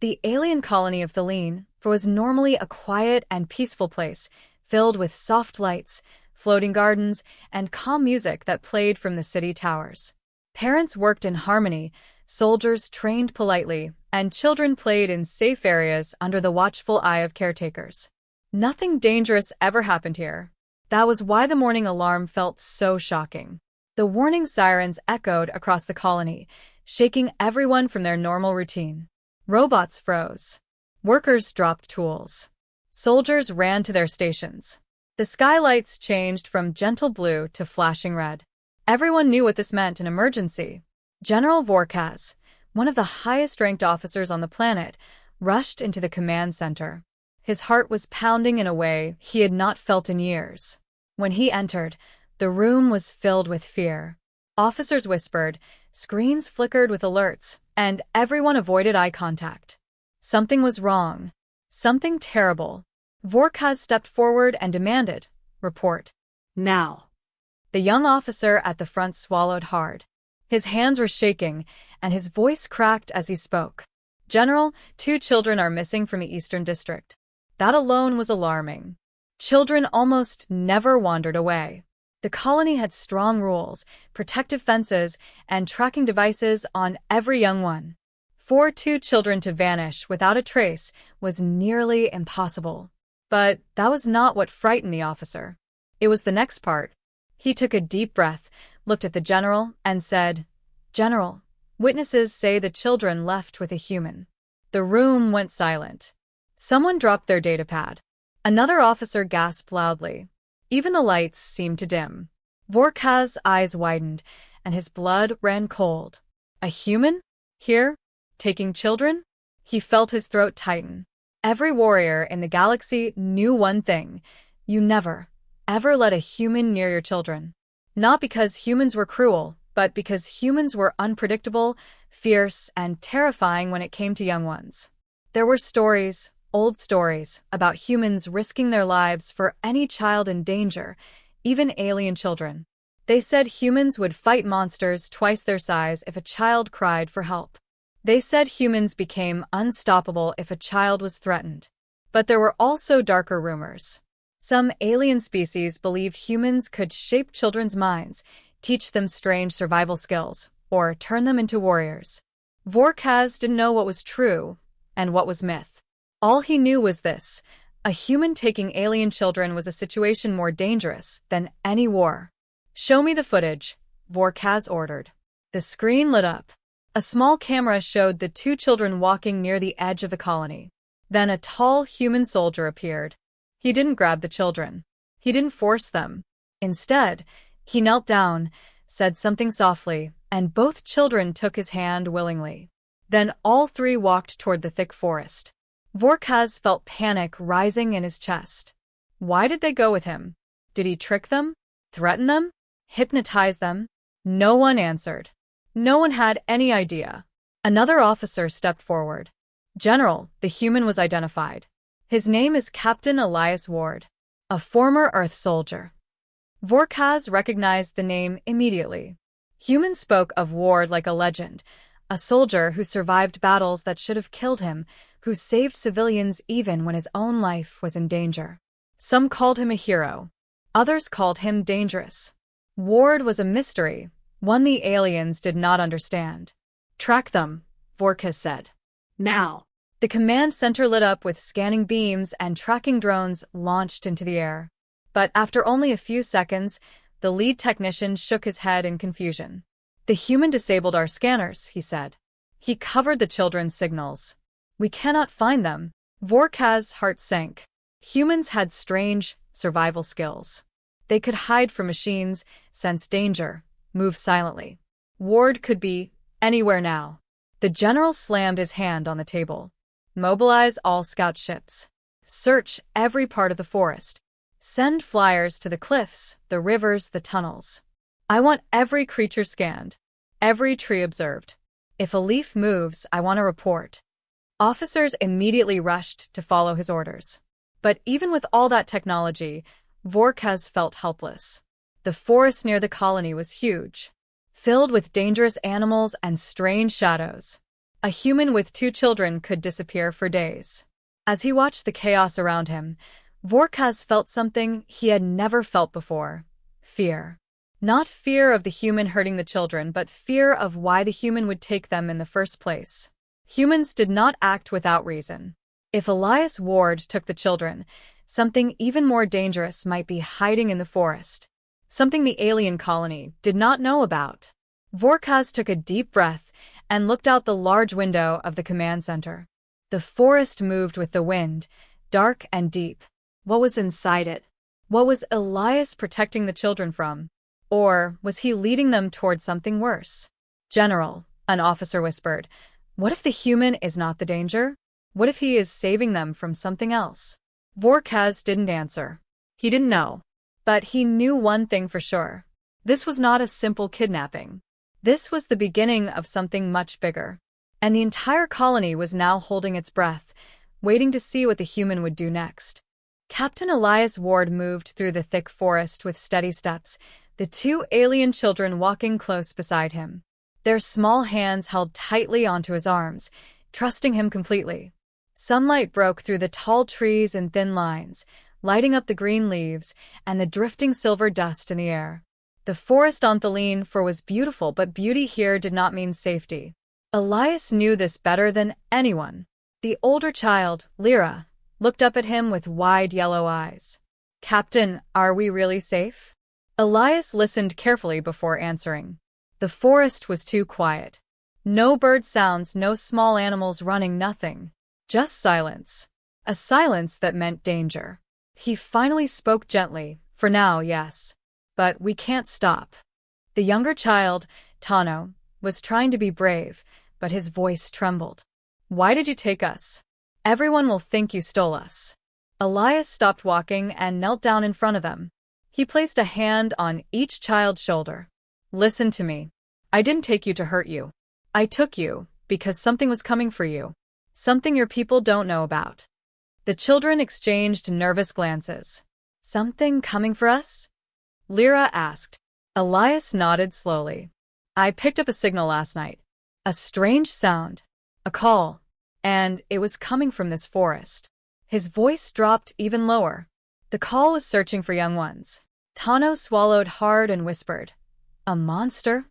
The alien colony of Thelene was normally a quiet and peaceful place, filled with soft lights, floating gardens, and calm music that played from the city towers. Parents worked in harmony, soldiers trained politely, and children played in safe areas under the watchful eye of caretakers. Nothing dangerous ever happened here. That was why the morning alarm felt so shocking. The warning sirens echoed across the colony, shaking everyone from their normal routine. Robots froze. Workers dropped tools. Soldiers ran to their stations. The skylights changed from gentle blue to flashing red. Everyone knew what this meant: an emergency. General Vorkaz, one of the highest-ranked officers on the planet, rushed into the command center. His heart was pounding in a way he had not felt in years. When he entered, the room was filled with fear. Officers whispered, screens flickered with alerts, and everyone avoided eye contact. Something was wrong. Something terrible. Vorkaz stepped forward and demanded, "Report. Now." The young officer at the front swallowed hard. His hands were shaking, and his voice cracked as he spoke. "General, 2 children are missing from the Eastern District." That alone was alarming. Children almost never wandered away. The colony had strong rules, protective fences, and tracking devices on every young one. For 2 children to vanish without a trace was nearly impossible. But that was not what frightened the officer. It was the next part. He took a deep breath, looked at the general, and said, "General, witnesses say the children left with a human." The room went silent. Someone dropped their datapad. Another officer gasped loudly. Even the lights seemed to dim. Vorkaz's eyes widened, and his blood ran cold. A human? Here? Taking children? He felt his throat tighten. Every warrior in the galaxy knew one thing: you never, ever let a human near your children. Not because humans were cruel, but because humans were unpredictable, fierce, and terrifying when it came to young ones. There were stories, old stories, about humans risking their lives for any child in danger, even alien children. They said humans would fight monsters twice their size if a child cried for help. They said humans became unstoppable if a child was threatened. But there were also darker rumors. Some alien species believed humans could shape children's minds, teach them strange survival skills, or turn them into warriors. Vorkaz didn't know what was true and what was myth. All he knew was this: a human taking alien children was a situation more dangerous than any war. "Show me the footage," Vorkaz ordered. The screen lit up. A small camera showed the 2 children walking near the edge of the colony. Then a tall human soldier appeared. He didn't grab the children. He didn't force them. Instead, he knelt down, said something softly, and both children took his hand willingly. Then all 3 walked toward the thick forest. Vorkaz felt panic rising in his chest. Why did they go with him? Did he trick them? Threaten them? Hypnotize them? No one answered. No one had any idea. Another officer stepped forward. "General, the human was identified. His name is Captain Elias Ward, a former Earth soldier." Vorkaz recognized the name immediately. Humans spoke of Ward like a legend, a soldier who survived battles that should have killed him, who saved civilians even when his own life was in danger. Some called him a hero. Others called him dangerous. Ward was a mystery, one the aliens did not understand. "Track them," Vorkaz said. "Now." The command center lit up with scanning beams, and tracking drones launched into the air. But after only a few seconds, the lead technician shook his head in confusion. "The human disabled our scanners," he said. "He covered the children's signals. We cannot find them." Vorkaz's heart sank. Humans had strange survival skills. They could hide from machines, sense danger, move silently. Ward could be anywhere now. The general slammed his hand on the table. "Mobilize all scout ships. Search every part of the forest. Send flyers to the cliffs, the rivers, the tunnels. I want every creature scanned, every tree observed. If a leaf moves, I want a report." Officers immediately rushed to follow his orders. But even with all that technology, Vorkaz felt helpless. The forest near the colony was huge, filled with dangerous animals and strange shadows. A human with 2 children could disappear for days. As he watched the chaos around him, Vorkaz felt something he had never felt before: fear. Not fear of the human hurting the children, but fear of why the human would take them in the first place. Humans did not act without reason. If Elias Ward took the children, something even more dangerous might be hiding in the forest. Something the alien colony did not know about. Vorkaz took a deep breath and looked out the large window of the command center. The forest moved with the wind, dark and deep. What was inside it? What was Elias protecting the children from? Or was he leading them toward something worse? "General," an officer whispered, "what if the human is not the danger? What if he is saving them from something else?" Vorkaz didn't answer. He didn't know. But he knew one thing for sure. This was not a simple kidnapping. This was the beginning of something much bigger. And the entire colony was now holding its breath, waiting to see what the human would do next. Captain Elias Ward moved through the thick forest with steady steps, the 2 alien children walking close beside him. Their small hands held tightly onto his arms, trusting him completely. Sunlight broke through the tall trees in thin lines, lighting up the green leaves and the drifting silver dust in the air. The forest on Thelene was beautiful, but beauty here did not mean safety. Elias knew this better than anyone. The older child, Lyra, looked up at him with wide yellow eyes. "Captain, are we really safe?" Elias listened carefully before answering. The forest was too quiet. No bird sounds, no small animals running, nothing. Just silence. A silence that meant danger. He finally spoke gently. "For now, yes. But we can't stop." The younger child, Tano, was trying to be brave, but his voice trembled. "Why did you take us? Everyone will think you stole us." Elias stopped walking and knelt down in front of them. He placed a hand on each child's shoulder. "Listen to me. I didn't take you to hurt you. I took you because something was coming for you. Something your people don't know about." The children exchanged nervous glances. "Something coming for us?" Lyra asked. Elias nodded slowly. "I picked up a signal last night. A strange sound. A call. And it was coming from this forest." His voice dropped even lower. The call was searching for young ones. Tano swallowed hard and whispered, "A monster?"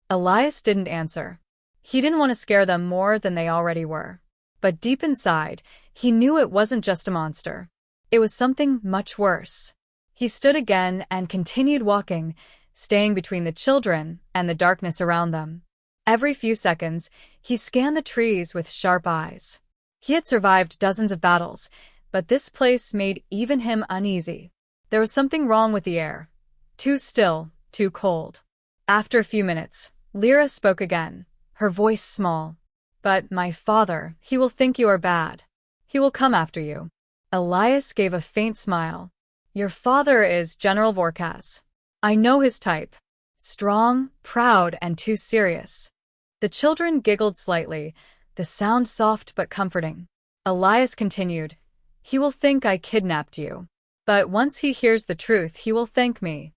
Elias didn't answer. He didn't want to scare them more than they already were. But deep inside, he knew it wasn't just a monster. It was something much worse. He stood again and continued walking, staying between the children and the darkness around them. Every few seconds, he scanned the trees with sharp eyes. He had survived dozens of battles, but this place made even him uneasy. There was something wrong with the air. Too still, too cold. After a few minutes, Lyra spoke again, her voice small. "But my father, he will think you are bad. He will come after you." Elias gave a faint smile. "Your father is General Vorkaz. I know his type. Strong, proud, and too serious." The children giggled slightly, the sound soft but comforting. Elias continued, "He will think I kidnapped you. But once he hears the truth, he will thank me."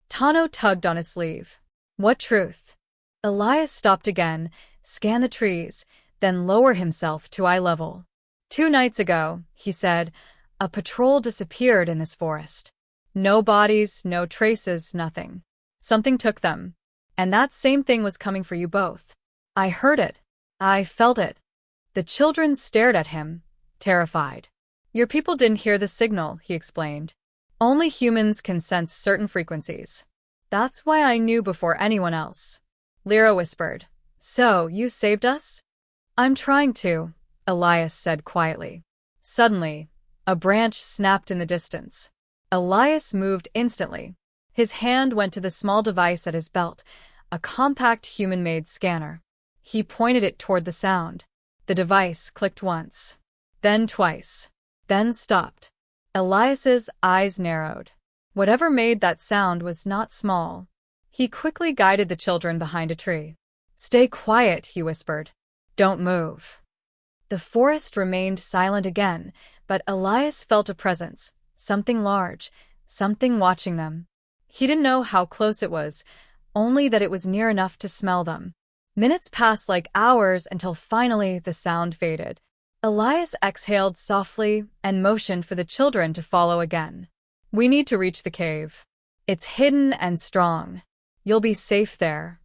Tano tugged on his sleeve. "What truth?" Elias stopped again, scanned the trees, then lowered himself to eye level. "2 nights ago," he said, "a patrol disappeared in this forest. No bodies, no traces, nothing. Something took them. And that same thing was coming for you both. I heard it. I felt it." The children stared at him, terrified. "Your people didn't hear the signal," he explained. "Only humans can sense certain frequencies. That's why I knew before anyone else." Lyra whispered, "So, you saved us?" "I'm trying to," Elias said quietly. Suddenly, a branch snapped in the distance. Elias moved instantly. His hand went to the small device at his belt, a compact human-made scanner. He pointed it toward the sound. The device clicked once, then twice, then stopped. Elias's eyes narrowed. Whatever made that sound was not small. He quickly guided the children behind a tree. "Stay quiet," he whispered. "Don't move." The forest remained silent again, but Elias felt a presence, something large, something watching them. He didn't know how close it was, only that it was near enough to smell them. Minutes passed like hours until finally the sound faded. Elias exhaled softly and motioned for the children to follow again. We need to reach the cave. It's hidden and strong. You'll be safe there.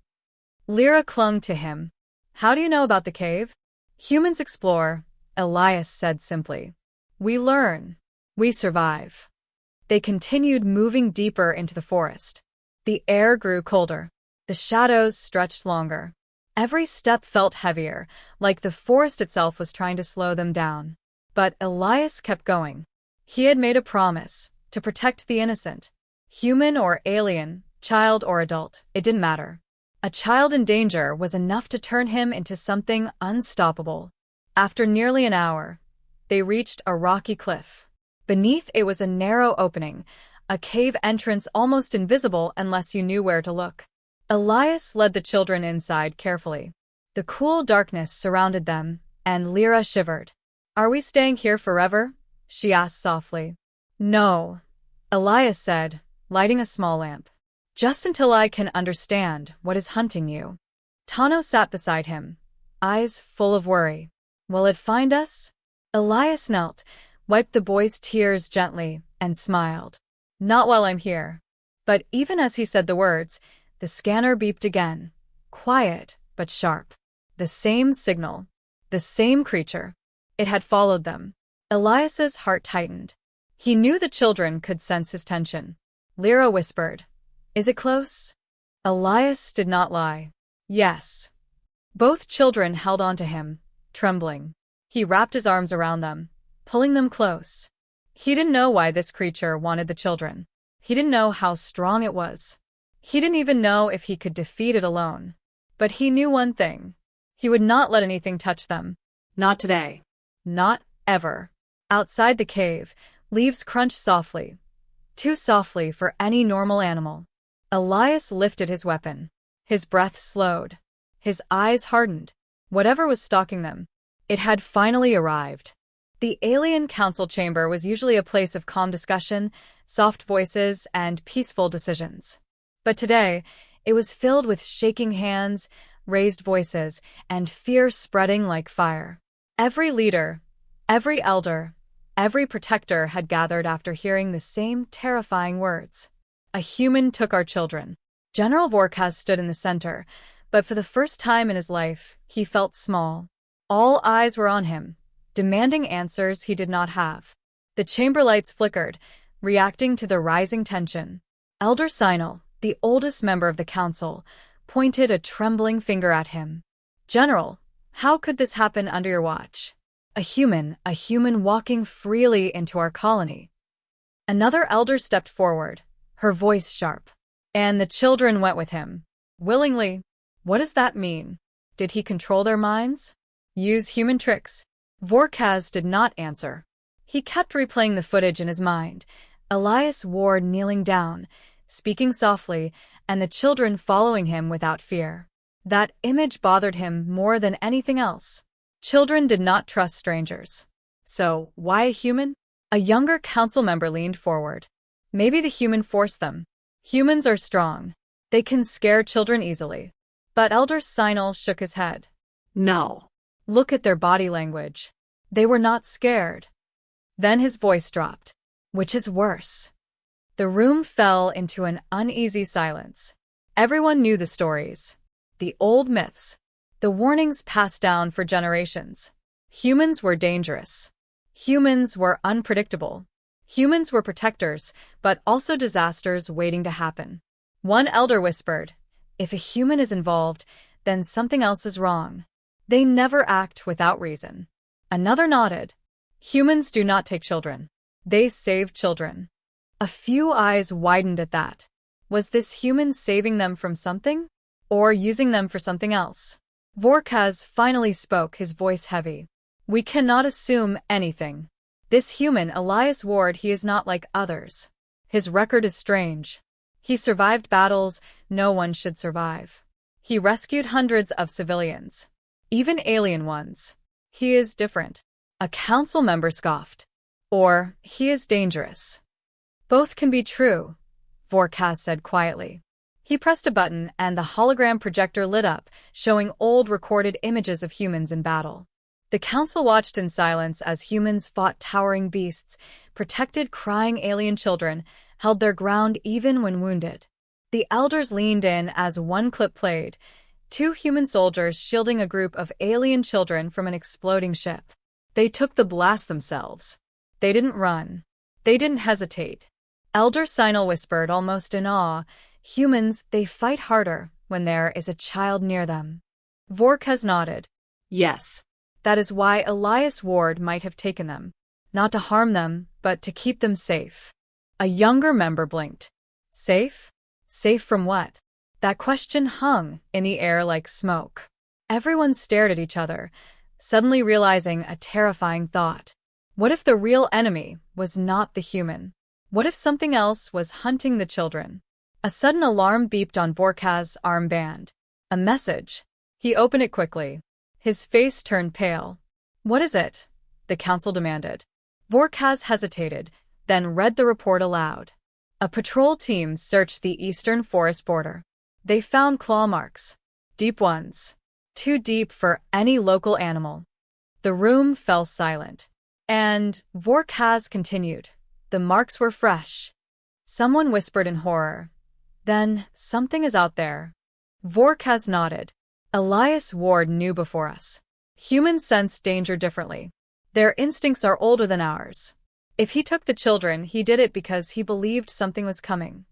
Lyra clung to him. How do you know about the cave? Humans explore, Elias said simply. We learn. We survive. They continued moving deeper into the forest. The air grew colder. The shadows stretched longer. Every step felt heavier, like the forest itself was trying to slow them down. But Elias kept going. He had made a promise to protect the innocent. Human or alien, child or adult, it didn't matter. A child in danger was enough to turn him into something unstoppable. After nearly an hour, they reached a rocky cliff. Beneath it was a narrow opening, a cave entrance almost invisible unless you knew where to look. Elias led the children inside carefully. The cool darkness surrounded them, and Lyra shivered. Are we staying here forever? She asked softly. No, Elias said, lighting a small lamp. Just until I can understand what is hunting you. Tano sat beside him, eyes full of worry. Will it find us? Elias knelt, wiped the boy's tears gently, and smiled. Not while I'm here. But even as he said the words, the scanner beeped again. Quiet, but sharp. The same signal. The same creature. It had followed them. Elias's heart tightened. He knew the children could sense his tension. Lyra whispered, Is it close? Elias did not lie. Yes. Both children held on to him, trembling. He wrapped his arms around them, pulling them close. He didn't know why this creature wanted the children. He didn't know how strong it was. He didn't even know if he could defeat it alone. But he knew one thing. He would not let anything touch them. Not today. Not ever. Outside the cave, leaves crunched softly. Too softly for any normal animal. Elias lifted his weapon. His breath slowed. His eyes hardened. Whatever was stalking them, it had finally arrived. The alien council chamber was usually a place of calm discussion, soft voices, and peaceful decisions. But today, it was filled with shaking hands, raised voices, and fear spreading like fire. Every leader, every elder, every protector had gathered after hearing the same terrifying words. A human took our children. General Vorkaz stood in the center, but for the first time in his life, he felt small. All eyes were on him, demanding answers he did not have. The chamber lights flickered, reacting to the rising tension. Elder Sinal, the oldest member of the council, pointed a trembling finger at him. General, how could this happen under your watch? A human walking freely into our colony. Another elder stepped forward, her voice sharp. And the children went with him. Willingly. What does that mean? Did he control their minds? Use human tricks? Vorkaz did not answer. He kept replaying the footage in his mind. Elias Ward kneeling down, speaking softly, and the children following him without fear. That image bothered him more than anything else. Children did not trust strangers. So, why a human? A younger council member leaned forward. Maybe the human forced them. Humans are strong. They can scare children easily. But Elder Sinal shook his head. No. Look at their body language. They were not scared. Then his voice dropped. Which is worse? The room fell into an uneasy silence. Everyone knew the stories. The old myths. The warnings passed down for generations. Humans were dangerous. Humans were unpredictable. Humans were protectors, but also disasters waiting to happen. One elder whispered, if a human is involved, then something else is wrong. They never act without reason. Another nodded. Humans do not take children. They save children. A few eyes widened at that. Was this human saving them from something? Or using them for something else? Vorkaz finally spoke, his voice heavy. We cannot assume anything. This human, Elias Ward, he is not like others. His record is strange. He survived battles no one should survive. He rescued hundreds of civilians. Even alien ones. He is different. A council member scoffed. Or, he is dangerous. Both can be true, Vorkaz said quietly. He pressed a button and the hologram projector lit up, showing old recorded images of humans in battle. The council watched in silence as humans fought towering beasts, protected crying alien children, held their ground even when wounded. The elders leaned in as one clip played, two human soldiers shielding a group of alien children from an exploding ship. They took the blast themselves. They didn't run. They didn't hesitate. Elder Sinal whispered, almost in awe, "Humans, they fight harder when there is a child near them." Vorkaz nodded. "Yes. That is why Elias Ward might have taken them. Not to harm them, but to keep them safe." A younger member blinked. Safe? Safe from what? That question hung in the air like smoke. Everyone stared at each other, suddenly realizing a terrifying thought. What if the real enemy was not the human? What if something else was hunting the children? A sudden alarm beeped on Vorkaz's armband. A message. He opened it quickly. His face turned pale. "What is it?" the council demanded. Vorkaz hesitated, then read the report aloud. A patrol team searched the eastern forest border. They found claw marks. Deep ones. Too deep for any local animal. The room fell silent. And Vorkaz continued. The marks were fresh. Someone whispered in horror. "Then something is out there." Vorkaz nodded. Elias Ward knew before us. Humans sense danger differently. Their instincts are older than ours. If he took the children, he did it because he believed something was coming.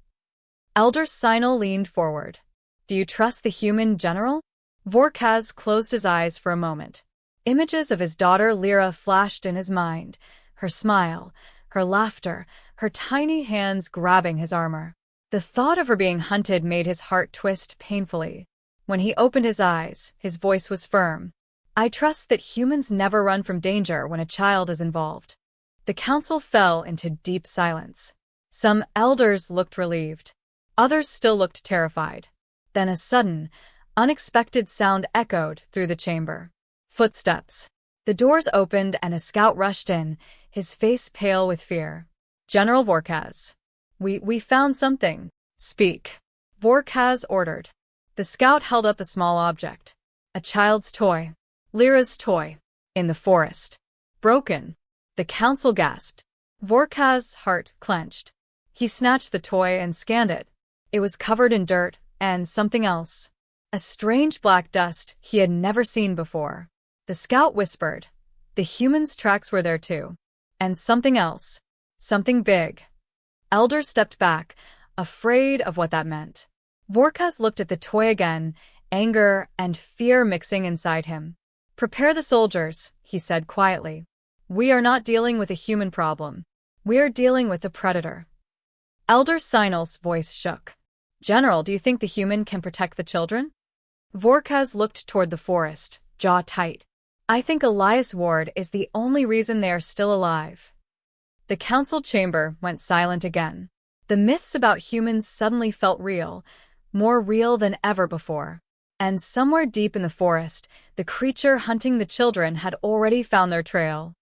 Elder Sinal leaned forward. "Do you trust the human general?" Vorkaz closed his eyes for a moment. Images of his daughter Lyra flashed in his mind. Her smile, her laughter, her tiny hands grabbing his armor. The thought of her being hunted made his heart twist painfully. When he opened his eyes, his voice was firm. "I trust that humans never run from danger when a child is involved." The council fell into deep silence. Some elders looked relieved. Others still looked terrified. Then a sudden, unexpected sound echoed through the chamber. Footsteps. The doors opened and a scout rushed in, his face pale with fear. "General Vorkaz. We found something." "Speak," Vorkaz ordered. The scout held up a small object. A child's toy. Lyra's toy. In the forest. Broken. The council gasped. Vorkaz's heart clenched. He snatched the toy and scanned it. It was covered in dirt and something else. A strange black dust he had never seen before. The scout whispered. The humans' tracks were there too. And something else. Something big. Elders stepped back, afraid of what that meant. Vorkaz looked at the toy again, anger and fear mixing inside him. "Prepare the soldiers," he said quietly. "We are not dealing with a human problem. We are dealing with a predator." Elder Sinal's voice shook. "General, do you think the human can protect the children?" Vorkaz looked toward the forest, jaw tight. "I think Elias Ward is the only reason they are still alive." The council chamber went silent again. The myths about humans suddenly felt real, more real than ever before. And somewhere deep in the forest, the creature hunting the children had already found their trail.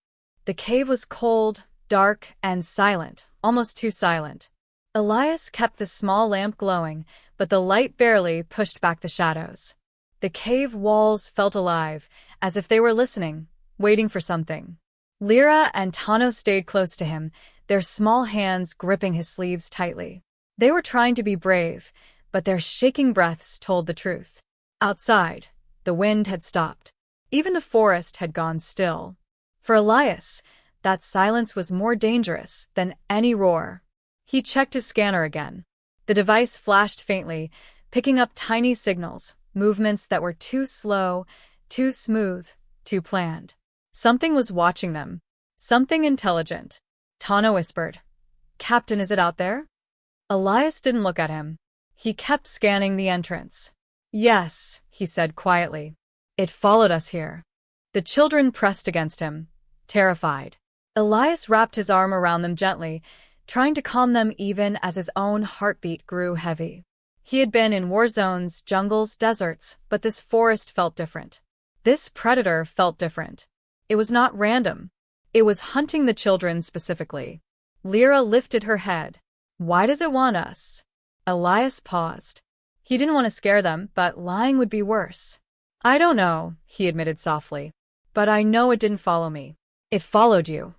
The cave was cold, dark, and silent, almost too silent. Elias kept the small lamp glowing, but the light barely pushed back the shadows. The cave walls felt alive, as if they were listening, waiting for something. Lyra and Tano stayed close to him, their small hands gripping his sleeves tightly. They were trying to be brave, but their shaking breaths told the truth. Outside, the wind had stopped. Even the forest had gone still. For Elias, that silence was more dangerous than any roar. He checked his scanner again. The device flashed faintly, picking up tiny signals, movements that were too slow, too smooth, too planned. Something was watching them. Something intelligent. Tano whispered. "Captain, is it out there?" Elias didn't look at him. He kept scanning the entrance. "Yes," he said quietly. "It followed us here." The children pressed against him, terrified. Elias wrapped his arm around them gently, trying to calm them even as his own heartbeat grew heavy. He had been in war zones, jungles, deserts, but this forest felt different. This predator felt different. It was not random. It was hunting the children specifically. Lyra lifted her head. "Why does it want us?" Elias paused. He didn't want to scare them, but lying would be worse. I don't know, he admitted softly, but I know it didn't follow me. It followed you.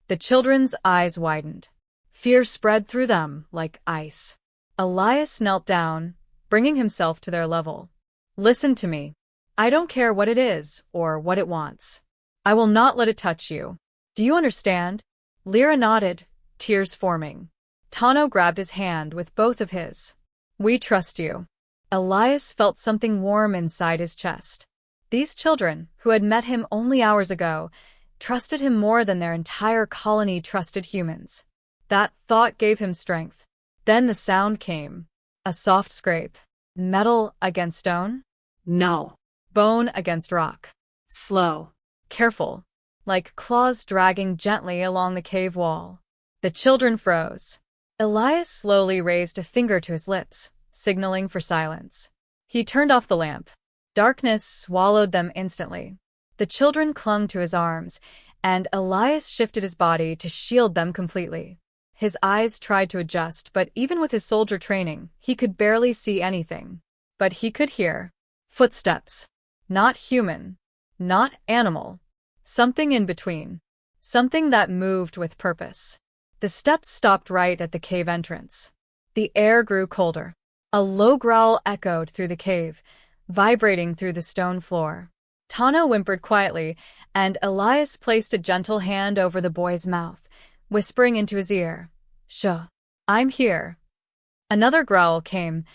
The children's eyes widened. Fear spread through them like ice. Elias knelt down, bringing himself to their level. Listen to me. I don't care what it is or what it wants. I will not let it touch you. Do you understand? Lyra nodded, tears forming. Tano grabbed his hand with both of his. We trust you. Elias felt something warm inside his chest. These children, who had met him only hours ago, trusted him more than their entire colony trusted humans. That thought gave him strength. Then the sound came. A soft scrape. Metal against stone? No. Bone against rock. Slow. Careful. Like claws dragging gently along the cave wall. The children froze. Elias slowly raised a finger to his lips, signaling for silence. He turned off the lamp. Darkness swallowed them instantly. The children clung to his arms, and Elias shifted his body to shield them completely. His eyes tried to adjust, but even with his soldier training, he could barely see anything. But he could hear. Footsteps. Not human. Not animal. Something in between. Something that moved with purpose. The steps stopped right at the cave entrance. The air grew colder. A low growl echoed through the cave, vibrating through the stone floor. Tano whimpered quietly, and Elias placed a gentle hand over the boy's mouth, whispering into his ear, "Shh, I'm here." Another growl came,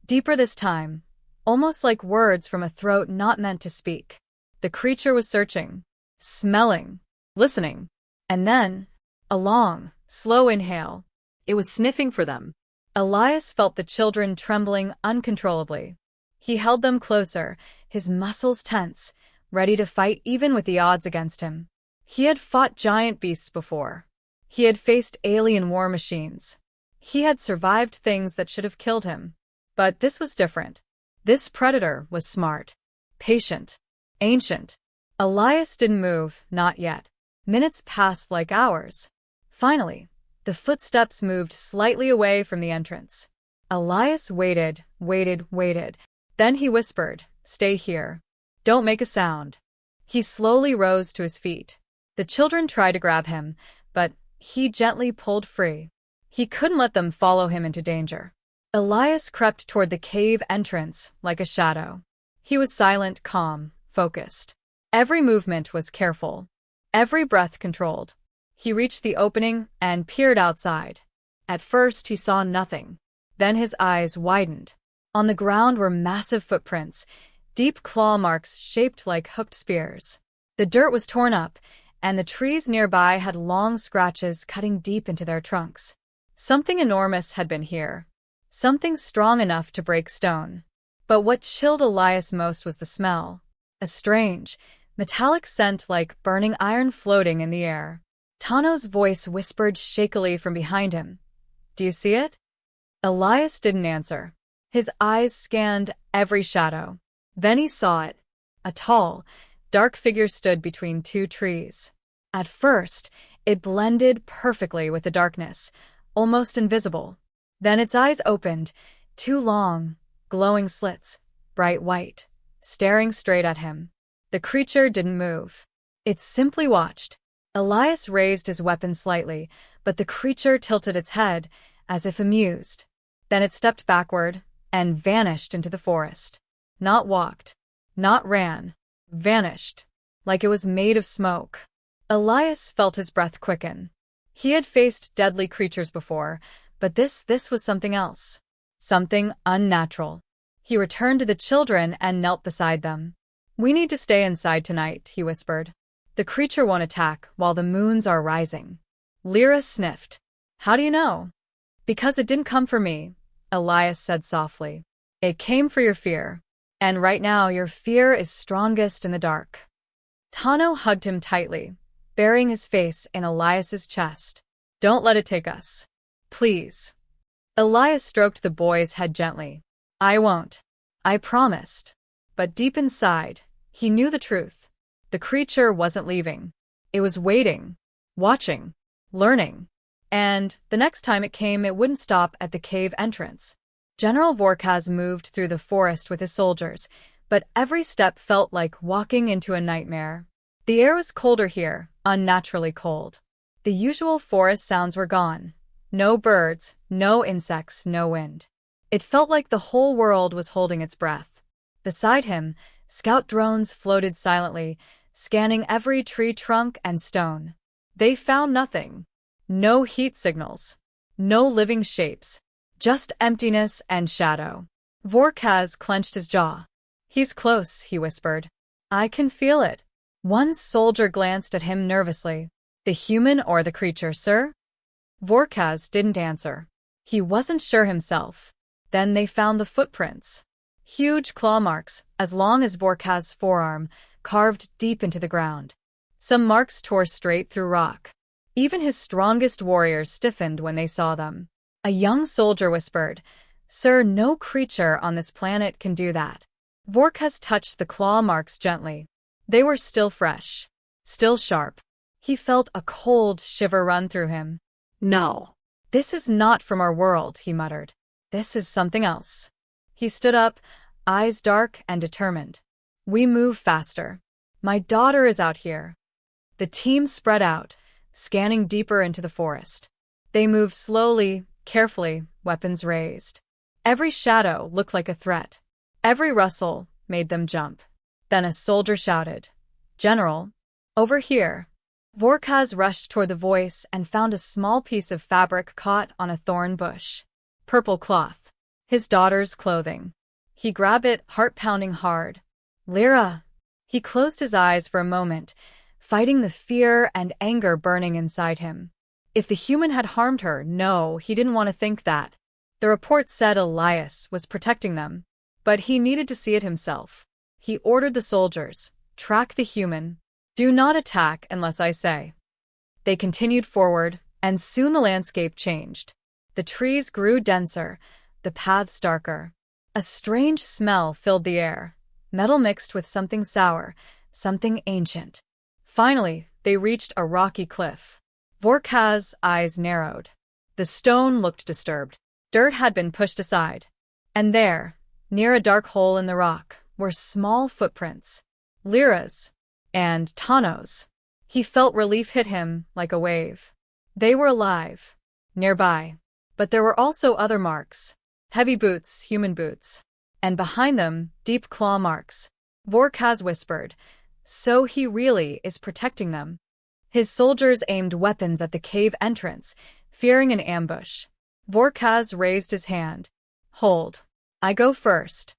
deeper this time, almost like words from a throat not meant to speak. The creature was searching, smelling, listening. And then, a long, slow inhale. It was sniffing for them. Elias felt the children trembling uncontrollably. He held them closer, his muscles tense, ready to fight even with the odds against him. He had fought giant beasts before. He had faced alien war machines. He had survived things that should have killed him. But this was different. This predator was smart, patient, ancient. Elias didn't move, not yet. Minutes passed like hours. Finally, the footsteps moved slightly away from the entrance. Elias waited. Then he whispered, "Stay here. Don't make a sound." He slowly rose to his feet. The children tried to grab him, but he gently pulled free. He couldn't let them follow him into danger. Elias crept toward the cave entrance like a shadow. He was silent, calm, focused. Every movement was careful. Every breath controlled. He reached the opening and peered outside. At first, he saw nothing. Then his eyes widened. On the ground were massive footprints, deep claw marks shaped like hooked spears. The dirt was torn up, and the trees nearby had long scratches cutting deep into their trunks. Something enormous had been here. Something strong enough to break stone. But what chilled Elias most was the smell. A strange, metallic scent like burning iron floating in the air. Tano's voice whispered shakily from behind him. "Do you see it?" Elias didn't answer. His eyes scanned every shadow. Then he saw it. A tall, dark figure stood between two trees. At first, it blended perfectly with the darkness, almost invisible. Then its eyes opened, two long, glowing slits, bright white, staring straight at him. The creature didn't move. It simply watched. Elias raised his weapon slightly, but the creature tilted its head, as if amused. Then it stepped backward and vanished into the forest. Not walked, not ran, vanished, like it was made of smoke. Elias felt his breath quicken. He had faced deadly creatures before, but this was something else. Something unnatural. He returned to the children and knelt beside them. "We need to stay inside tonight," he whispered. "The creature won't attack while the moons are rising." Lyra sniffed. "How do you know?" "Because it didn't come for me," Elias said softly. "It came for your fear. And right now your fear is strongest in the dark." Tano hugged him tightly, burying his face in Elias's chest. "Don't let it take us. Please." Elias stroked the boy's head gently. "I won't. I promised." But deep inside, he knew the truth. The creature wasn't leaving. It was waiting, watching, learning. And the next time it came, it wouldn't stop at the cave entrance. General Vorkaz moved through the forest with his soldiers, but every step felt like walking into a nightmare. The air was colder here, unnaturally cold. The usual forest sounds were gone. No birds, no insects, no wind. It felt like the whole world was holding its breath. Beside him, scout drones floated silently, scanning every tree trunk and stone. They found nothing. No heat signals. No living shapes. Just emptiness and shadow. Vorkaz clenched his jaw. "He's close," he whispered. "I can feel it." One soldier glanced at him nervously. "The human or the creature, sir?" Vorkaz didn't answer. He wasn't sure himself. Then they found the footprints. Huge claw marks, as long as Vorkaz's forearm, carved deep into the ground. Some marks tore straight through rock. Even his strongest warriors stiffened when they saw them. A young soldier whispered, "Sir, no creature on this planet can do that." Vorkaz touched the claw marks gently. They were still fresh, still sharp. He felt a cold shiver run through him. No. "This is not from our world," he muttered. "This is something else." He stood up, eyes dark and determined. "We move faster. My daughter is out here." The team spread out, scanning deeper into the forest. They moved slowly, carefully, weapons raised. Every shadow looked like a threat. Every rustle made them jump. Then a soldier shouted, "General, over here." Vorkaz rushed toward the voice and found a small piece of fabric caught on a thorn bush. Purple cloth. His daughter's clothing. He grabbed it, heart pounding hard. "Lyra!" He closed his eyes for a moment, fighting the fear and anger burning inside him. If the human had harmed her, no, he didn't want to think that. The report said Elias was protecting them, but he needed to see it himself. He ordered the soldiers, "Track the human. Do not attack unless I say." They continued forward, and soon the landscape changed. The trees grew denser, the paths darker. A strange smell filled the air, metal mixed with something sour, something ancient. Finally, they reached a rocky cliff. Vorkaz's eyes narrowed. The stone looked disturbed. Dirt had been pushed aside. And there, near a dark hole in the rock, were small footprints. Lyra's. And Tano's. He felt relief hit him like a wave. They were alive. Nearby. But there were also other marks. Heavy boots, human boots. And behind them, deep claw marks. Vorkaz whispered, "So he really is protecting them." His soldiers aimed weapons at the cave entrance, fearing an ambush. Vorkaz raised his hand. "Hold. I go first."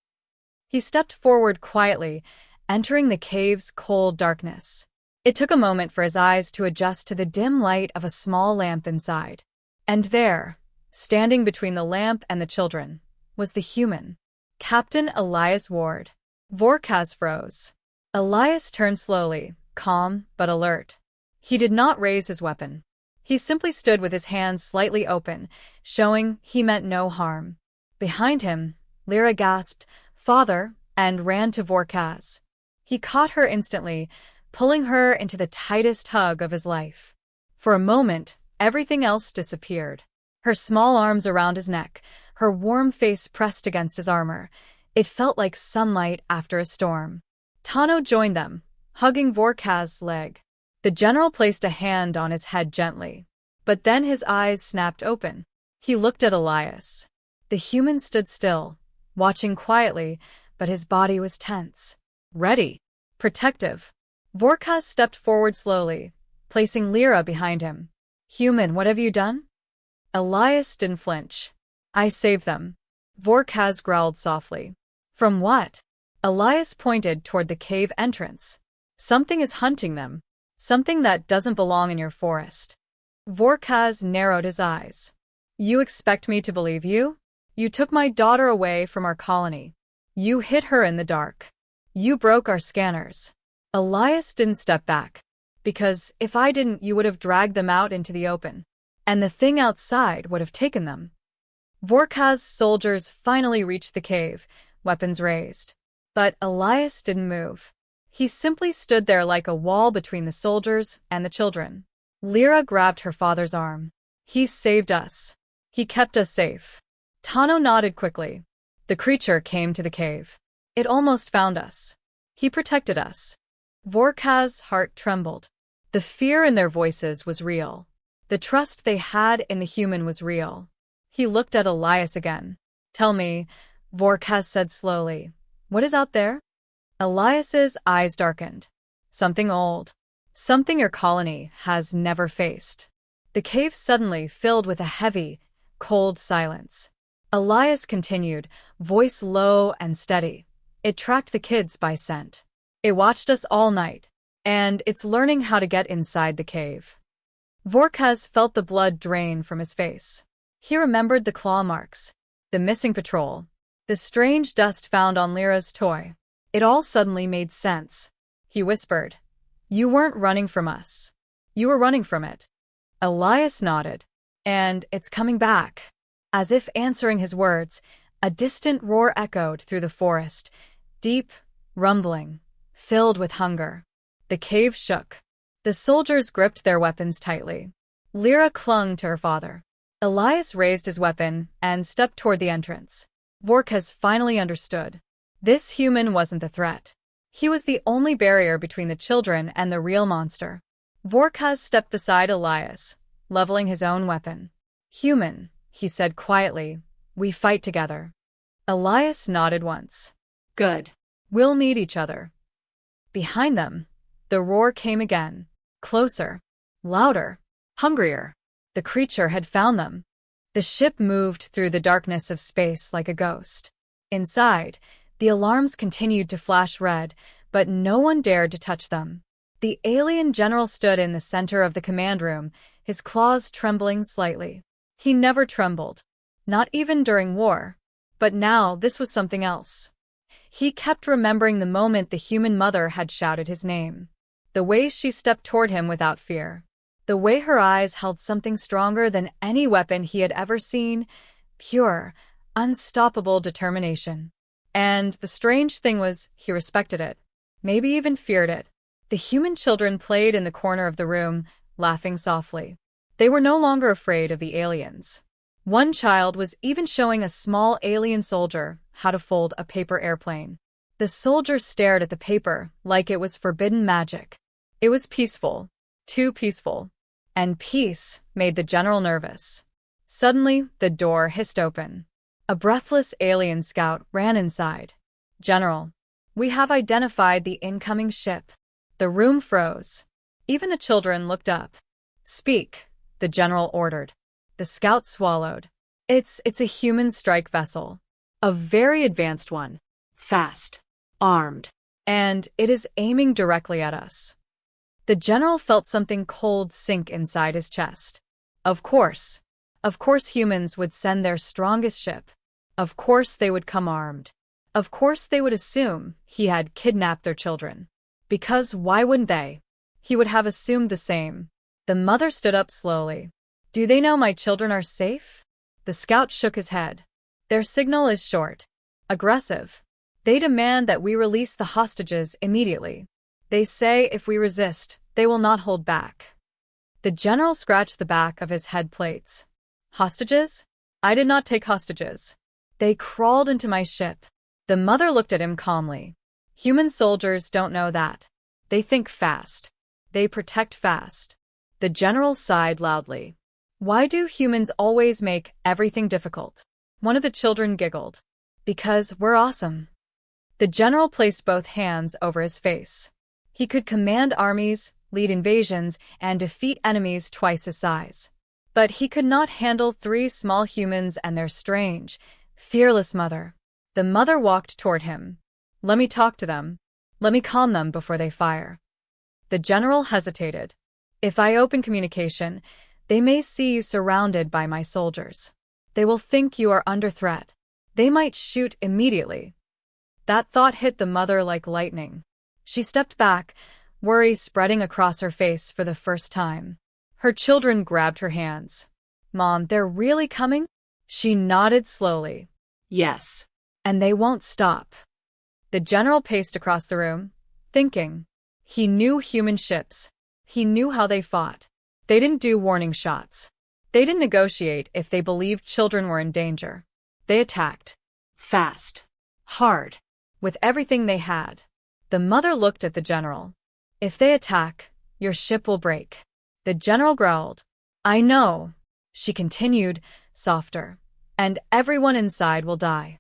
He stepped forward quietly, entering the cave's cold darkness. It took a moment for his eyes to adjust to the dim light of a small lamp inside. And there, standing between the lamp and the children, was the human. Captain Elias Ward. Vorkaz froze. Elias turned slowly, calm but alert. He did not raise his weapon. He simply stood with his hands slightly open, showing he meant no harm. Behind him, Lyra gasped, "Father," and ran to Vorkaz. He caught her instantly, pulling her into the tightest hug of his life. For a moment, everything else disappeared. Her small arms around his neck, her warm face pressed against his armor. It felt like sunlight after a storm. Tano joined them, hugging Vorkaz's leg. The general placed a hand on his head gently. But then his eyes snapped open. He looked at Elias. The human stood still, watching quietly, but his body was tense. Ready. Protective. Vorkaz stepped forward slowly, placing Lyra behind him. "Human, what have you done?" Elias didn't flinch. "I saved them." Vorkaz growled softly. "From what?" Elias pointed toward the cave entrance. "Something is hunting them. Something that doesn't belong in your forest." Vorkaz narrowed his eyes. "You expect me to believe you? You took my daughter away from our colony. You hid her in the dark. You broke our scanners." Elias didn't step back. "Because if I didn't, you would have dragged them out into the open. And the thing outside would have taken them." Vorkaz's soldiers finally reached the cave, weapons raised. But Elias didn't move. He simply stood there like a wall between the soldiers and the children. Lyra grabbed her father's arm. "He saved us. He kept us safe." Tano nodded quickly. The creature came to the cave. It almost found us. He protected us. Vorkaz's heart trembled. The fear in their voices was real. The trust they had in the human was real. He looked at Elias again. Tell me, Vorkaz said slowly, what is out there? Elias's eyes darkened. Something old. Something your colony has never faced. The cave suddenly filled with a heavy, cold silence. Elias continued, voice low and steady. It tracked the kids by scent. It watched us all night, and it's learning how to get inside the cave. Vorkaz felt the blood drain from his face. He remembered the claw marks, the missing patrol, the strange dust found on Lyra's toy. It all suddenly made sense. He whispered, you weren't running from us. You were running from it. Elias nodded. And it's coming back. As if answering his words, a distant roar echoed through the forest, deep, rumbling, filled with hunger. The cave shook. The soldiers gripped their weapons tightly. Lyra clung to her father. Elias raised his weapon and stepped toward the entrance. Vorkaz finally understood. This human wasn't the threat. He was the only barrier between the children and the real monster. Vorkaz stepped beside Elias, leveling his own weapon. Human, he said quietly, we fight together. Elias nodded once. Good. We'll need each other. Behind them, the roar came again, closer, louder, hungrier. The creature had found them. The ship moved through the darkness of space like a ghost. Inside, the alarms continued to flash red, but no one dared to touch them. The alien general stood in the center of the command room, his claws trembling slightly. He never trembled, not even during war. But now this was something else. He kept remembering the moment the human mother had shouted his name. The way she stepped toward him without fear. The way her eyes held something stronger than any weapon he had ever seen. Pure, unstoppable determination. And the strange thing was, he respected it. Maybe even feared it. The human children played in the corner of the room, laughing softly. They were no longer afraid of the aliens. One child was even showing a small alien soldier how to fold a paper airplane. The soldier stared at the paper like it was forbidden magic. It was peaceful, too peaceful. And peace made the general nervous. Suddenly, the door hissed open. A breathless alien scout ran inside. General, we have identified the incoming ship. The room froze. Even the children looked up. Speak, the general ordered. The scout swallowed. It's a human strike vessel. A very advanced one. Fast. Armed. And it is aiming directly at us. The general felt something cold sink inside his chest. Of course. Of course humans would send their strongest ship. Of course they would come armed. Of course they would assume he had kidnapped their children. Because why wouldn't they? He would have assumed the same. The mother stood up slowly. Do they know my children are safe? The scout shook his head. Their signal is short. Aggressive. They demand that we release the hostages immediately. They say if we resist, they will not hold back. The general scratched the back of his head plates. Hostages? I did not take hostages. They crawled into my ship. The mother looked at him calmly. Human soldiers don't know that. They think fast. They protect fast. The general sighed loudly. Why do humans always make everything difficult? One of the children giggled. Because we're awesome. The general placed both hands over his face. He could command armies, lead invasions, and defeat enemies twice his size. But he could not handle 3 small humans and their strange, fearless mother. The mother walked toward him. Let me talk to them. Let me calm them before they fire. The general hesitated. If I open communication, they may see you surrounded by my soldiers. They will think you are under threat. They might shoot immediately. That thought hit the mother like lightning. She stepped back, worry spreading across her face for the first time. Her children grabbed her hands. Mom, they're really coming? She nodded slowly. Yes. And they won't stop. The general paced across the room, thinking. He knew human ships. He knew how they fought. They didn't do warning shots. They didn't negotiate if they believed children were in danger. They attacked. Fast. Hard. With everything they had. The mother looked at the general. If they attack, your ship will break. The general growled. I know. She continued, softer. And everyone inside will die.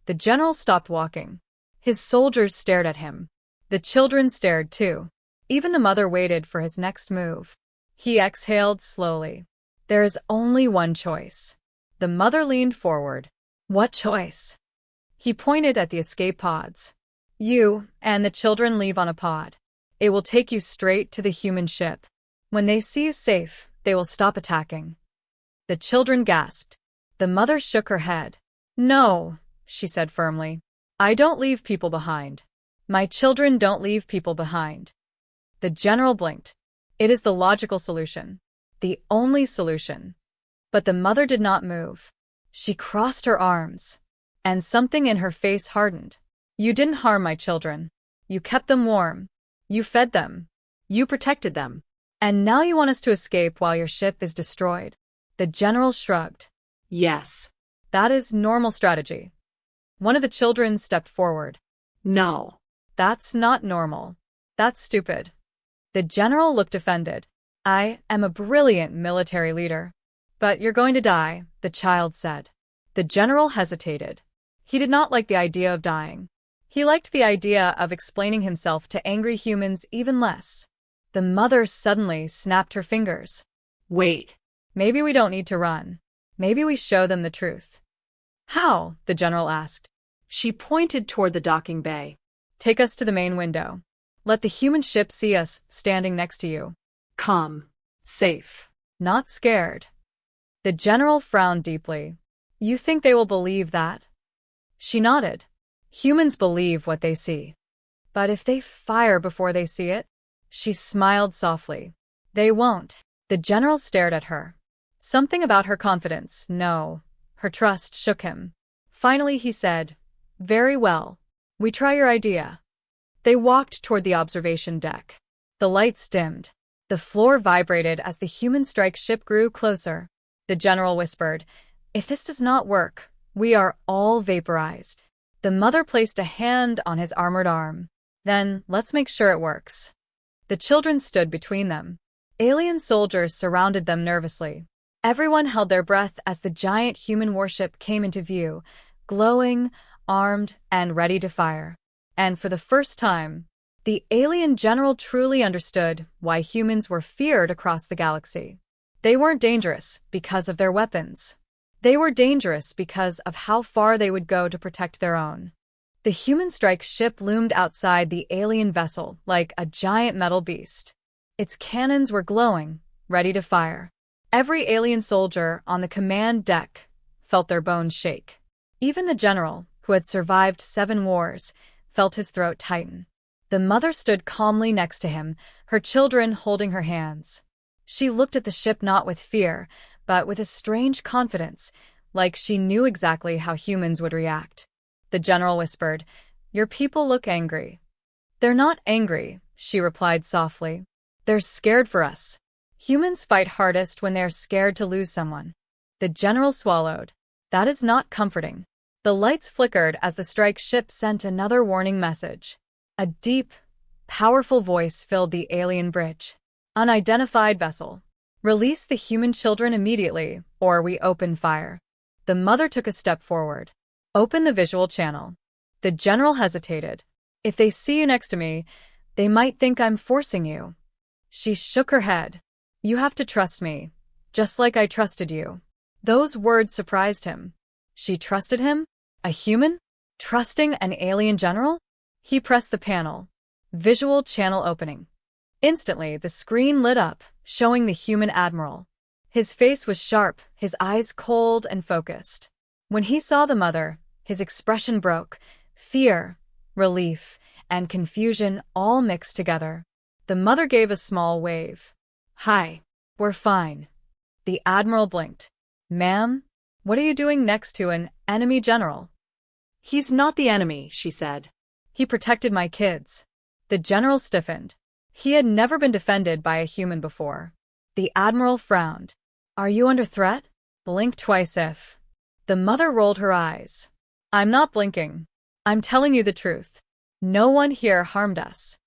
The general stopped walking. His soldiers stared at him. The children stared too. Even the mother waited for his next move. He exhaled slowly. There is only one choice. The mother leaned forward. What choice? He pointed at the escape pods. You and the children leave on a pod. It will take you straight to the human ship. When they see you safe, they will stop attacking. The children gasped. The mother shook her head. No, she said firmly. I don't leave people behind. My children don't leave people behind. The general blinked. It is the logical solution. The only solution. But the mother did not move. She crossed her arms. And something in her face hardened. You didn't harm my children. You kept them warm. You fed them. You protected them. And now you want us to escape while your ship is destroyed. The general shrugged. Yes. That is normal strategy. One of the children stepped forward. No. That's not normal. That's stupid. The general looked offended. I am a brilliant military leader. But you're going to die, the child said. The general hesitated. He did not like the idea of dying. He liked the idea of explaining himself to angry humans even less. The mother suddenly snapped her fingers. Wait. Maybe we don't need to run. Maybe we show them the truth. How? The general asked. She pointed toward the docking bay. Take us to the main window. Let the human ship see us standing next to you. Calm. Safe. Not scared. The general frowned deeply. You think they will believe that? She nodded. Humans believe what they see. But if they fire before they see it? She smiled softly. They won't. The general stared at her. Something about her confidence, no. Her trust shook him. Finally he said, Very well. We try your idea. They walked toward the observation deck. The lights dimmed. The floor vibrated as the human strike ship grew closer. The general whispered, If this does not work, we are all vaporized. The mother placed a hand on his armored arm. Then, let's make sure it works. The children stood between them. Alien soldiers surrounded them nervously. Everyone held their breath as the giant human warship came into view, glowing, armed, and ready to fire. And for the first time, the alien general truly understood why humans were feared across the galaxy. They weren't dangerous because of their weapons. They were dangerous because of how far they would go to protect their own. The human strike ship loomed outside the alien vessel like a giant metal beast. Its cannons were glowing, ready to fire. Every alien soldier on the command deck felt their bones shake. Even the general, who had survived 7 wars, felt his throat tighten. The mother stood calmly next to him, her children holding her hands. She looked at the ship not with fear, but with a strange confidence, like she knew exactly how humans would react. The general whispered, Your people look angry. They're not angry, she replied softly. They're scared for us. Humans fight hardest when they're scared to lose someone. The general swallowed. That is not comforting. The lights flickered as the strike ship sent another warning message. A deep, powerful voice filled the alien bridge. Unidentified vessel. Release the human children immediately, or we open fire. The mother took a step forward. Open the visual channel. The general hesitated. If they see you next to me, they might think I'm forcing you. She shook her head. You have to trust me, just like I trusted you. Those words surprised him. She trusted him? A human? Trusting an alien general? He pressed the panel. Visual channel opening. Instantly, the screen lit up, showing the human admiral. His face was sharp, his eyes cold and focused. When he saw the mother, his expression broke. Fear, relief, and confusion all mixed together. The mother gave a small wave. Hi. We're fine. The admiral blinked. Ma'am, what are you doing next to an enemy general? He's not the enemy, she said. He protected my kids. The general stiffened. He had never been defended by a human before. The admiral frowned. Are you under threat? Blink twice if. The mother rolled her eyes. I'm not blinking. I'm telling you the truth. No one here harmed us.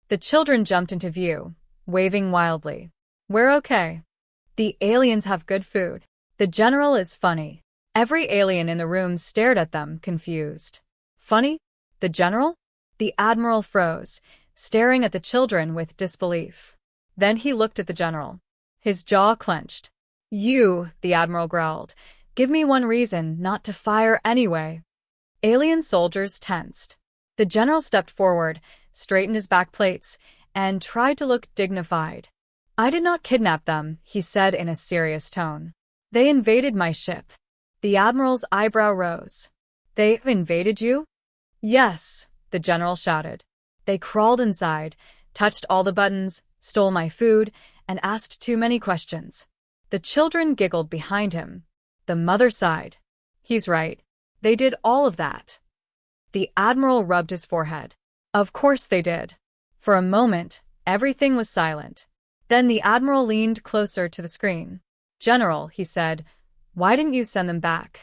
The children jumped into view, waving wildly. We're okay. The aliens have good food. The general is funny. Every alien in the room stared at them, confused. Funny? The general? The admiral froze, staring at the children with disbelief. Then he looked at the general. His jaw clenched. You, the admiral growled, give me one reason not to fire anyway. Alien soldiers tensed. The general stepped forward, straightened his back plates, and tried to look dignified. I did not kidnap them, he said in a serious tone. They invaded my ship. The admiral's eyebrow rose. They invaded you? Yes, the general shouted. They crawled inside, touched all the buttons, stole my food, and asked too many questions. The children giggled behind him. The mother sighed. He's right. They did all of that. The admiral rubbed his forehead. Of course they did. For a moment, everything was silent. Then the admiral leaned closer to the screen. General, he said, why didn't you send them back?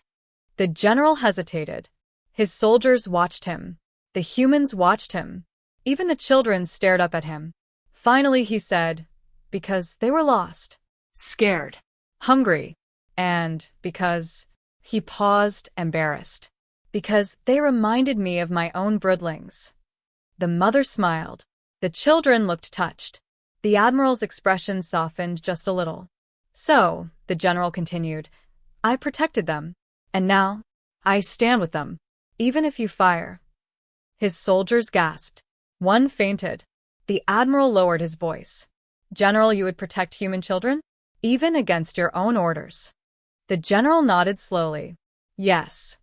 The general hesitated. His soldiers watched him. The humans watched him. Even the children stared up at him. Finally, he said, because they were lost. Scared. Hungry. And because... He paused, embarrassed. Because they reminded me of my own broodlings. The mother smiled. The children looked touched. The admiral's expression softened just a little. So, the general continued, I protected them. And now, I stand with them, even if you fire. His soldiers gasped. One fainted. The admiral lowered his voice. General, you would protect human children? Even against your own orders. The general nodded slowly. Yes.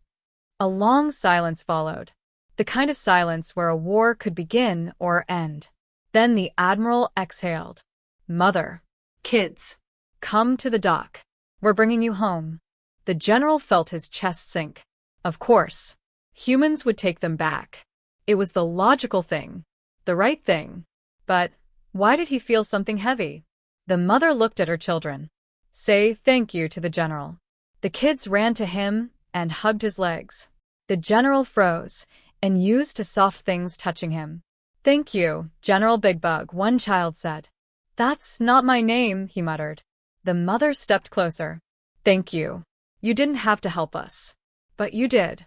A long silence followed. The kind of silence where a war could begin or end. Then the admiral exhaled. Mother. Kids. Come to the dock. We're bringing you home. The general felt his chest sink. Of course. Humans would take them back. It was the logical thing. The right thing. But why did he feel something heavy? The mother looked at her children. Say thank you to the general. The kids ran to him and hugged his legs. The general froze and used to soft things touching him. Thank you, General Big Bug, one child said. That's not my name, he muttered. The mother stepped closer. Thank you. You didn't have to help us. But you did.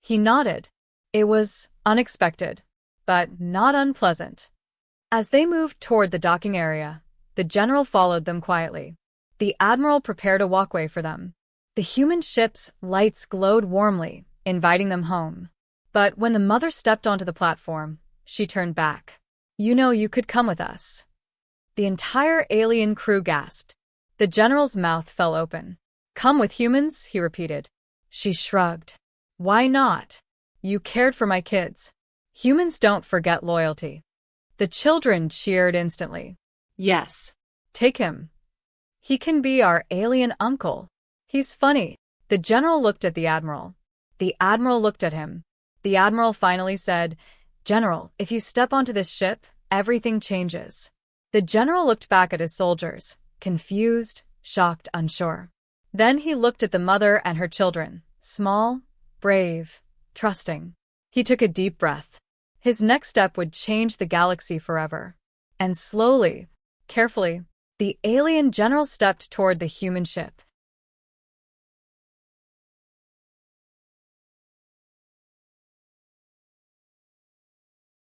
He nodded. It was unexpected, but not unpleasant. As they moved toward the docking area, the general followed them quietly. The admiral prepared a walkway for them. The human ship's lights glowed warmly, inviting them home. But when the mother stepped onto the platform, she turned back. You know you could come with us. The entire alien crew gasped. The general's mouth fell open. Come with humans, he repeated. She shrugged. Why not? You cared for my kids. Humans don't forget loyalty. The children cheered instantly. Yes. Take him. He can be our alien uncle. He's funny. The general looked at the admiral. The admiral looked at him. The admiral finally said, General, if you step onto this ship, everything changes. The general looked back at his soldiers, confused, shocked, unsure. Then he looked at the mother and her children, small, brave, trusting. He took a deep breath. His next step would change the galaxy forever. And slowly, carefully, the alien general stepped toward the human ship.